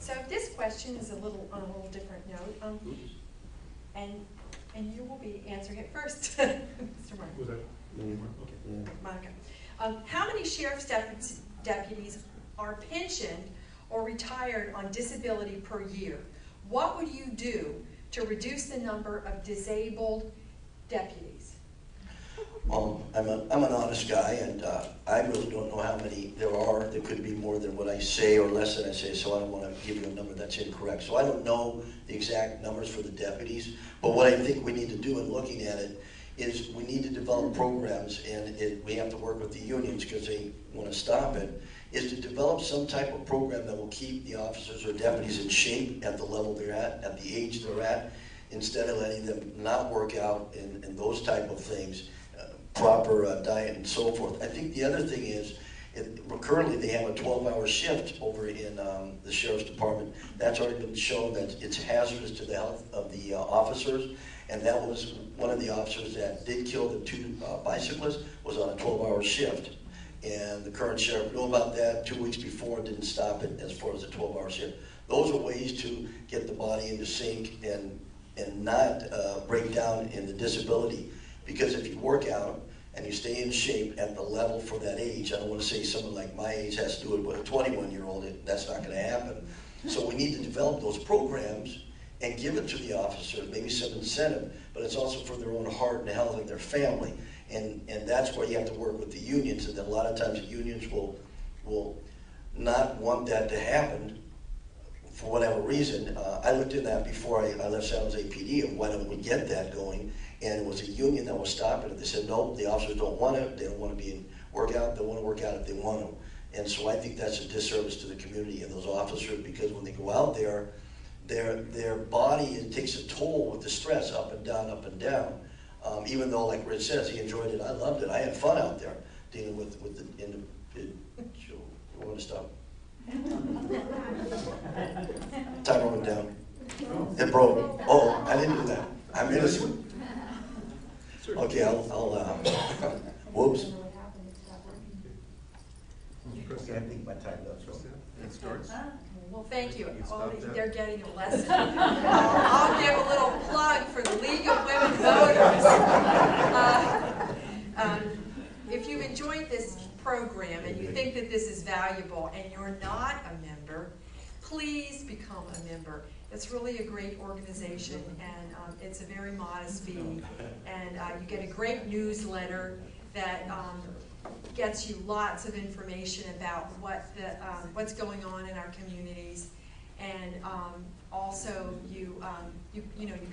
So this question is a little on a little different note, and you will be answering it first, Mr. Martin. Was that Okay. Yeah. Monica. How many sheriff's deputies are pensioned or retired on disability per year? What would you do to reduce the number of disabled deputies? I'm an honest guy, and I really don't know how many there are. There could be more than what I say or less than I say, so I don't want to give you a number that's incorrect. So I don't know the exact numbers for the deputies, but what I think we need to do in looking at it is we need to develop programs, and we have to work with the unions because they want to stop it, is to develop some type of program that will keep the officers or deputies in shape at the level they're at the age they're at, instead of letting them not work out and those type of things. Proper diet and so forth. I think the other thing is, currently they have a 12-hour shift over in the Sheriff's Department. That's already been shown that it's hazardous to the health of the officers, and that was one of the officers that did kill the 2 bicyclists was on a 12-hour shift. And the current sheriff knew about that 2 weeks before and didn't stop it as far as the 12-hour shift. Those are ways to get the body into sync and not break down in the disability. Because if you work out and you stay in shape at the level for that age, I don't want to say someone like my age has to do it with a 21-year-old, that's not going to happen. So we need to develop those programs and give it to the officers, maybe some incentive, but it's also for their own heart and health and their family. And that's where you have to work with the unions, and then a lot of times the unions will not want that to happen for whatever reason. I looked into that before I left San Jose PD of why don't we get that going. And it was a union that was stopping it. They said, no, the officers don't want it. They don't want to be in workout. They want to work out if they want to. And so I think that's a disservice to the community and those officers, because when they go out there, their body, it takes a toll with the stress up and down, up and down. Even though, like Rich says, he enjoyed it. I loved it. I had fun out there dealing with the you want to stop? Timer went down. It broke. Oh, I didn't do that. I'm innocent. Okay, I'll whoops. Okay, I think my time up, so it starts? Well, thank you. They're getting a lesson. I'll give a little plug for the League of Women Voters. If you've enjoyed this program and you think that this is valuable and you're not a member, please become a member. It's really a great organization, and it's a very modest fee, and you get a great newsletter that gets you lots of information about what's going on in our communities, and also you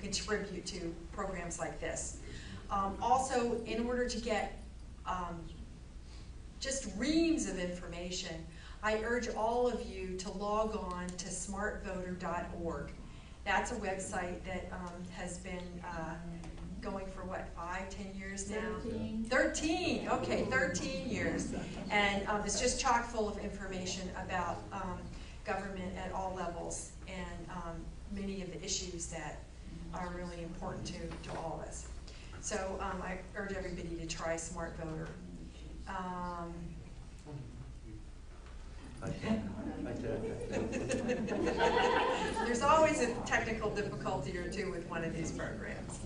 contribute to programs like this. Also, in order to get just reams of information, I urge all of you to log on to smartvoter.org. That's a website that has been going for what, 5, 10 years now? 13, okay, 13 years. And it's just chock full of information about government at all levels and many of the issues that are really important to all of us. So I urge everybody to try Smart Voter. There's always a technical difficulty or two with one of these programs.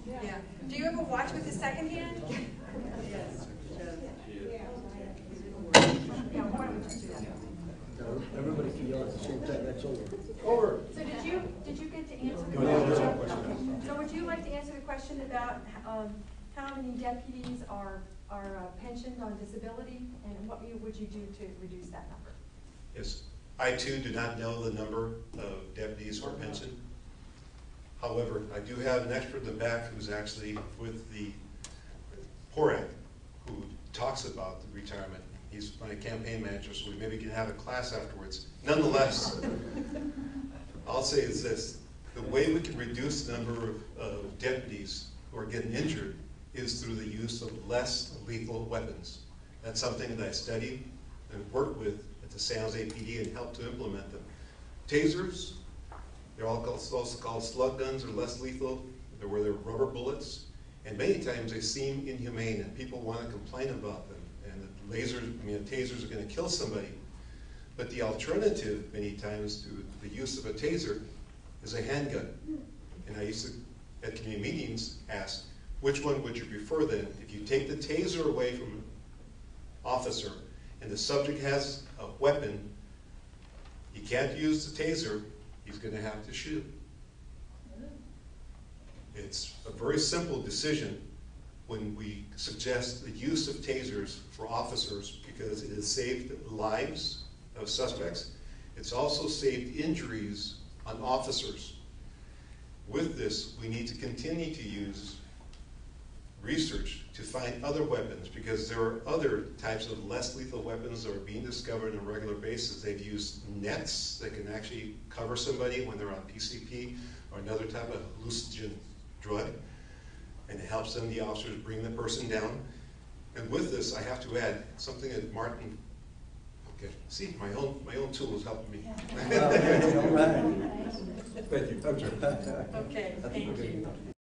Yeah. Do you ever watch with the second hand? Yes. Yeah, why don't we just do that? Everybody can yell at the same time. That's over. Over. So did you get to answer the question? So would you like to answer the question about how many deputies are pensioned on disability, and what would you do to reduce that number? Yes, I too do not know the number of deputies who are pensioned. However, I do have an expert in the back who's actually with the POR Act who talks about the retirement. He's my campaign manager, so we maybe can have a class afterwards. Nonetheless, I'll say is this: the way we can reduce the number of deputies who are getting injured is through the use of less lethal weapons. That's something that I studied and worked with at the San Jose PD and helped to implement them. Tasers, they're also called slug guns, or less lethal. They're where they're rubber bullets, and many times they seem inhumane, and people want to complain about them. and the tasers are gonna kill somebody. But the alternative, many times, to the use of a taser is a handgun. And I used to, at community meetings, ask, which one would you prefer then? If you take the taser away from an officer and the subject has a weapon, he can't use the taser, he's gonna have to shoot. It's a very simple decision when we suggest the use of tasers for officers because it has saved lives of suspects. It's also saved injuries on officers. With this, we need to continue to use research to find other weapons because there are other types of less lethal weapons that are being discovered on a regular basis. They've used nets that can actually cover somebody when they're on PCP or another type of hallucinogen drug, and it helps them, the officers, bring the person down. And with this, I have to add something that Martin, okay, see, my own tool is helping me. All right. Thank you. I'm sorry. Okay, thank you.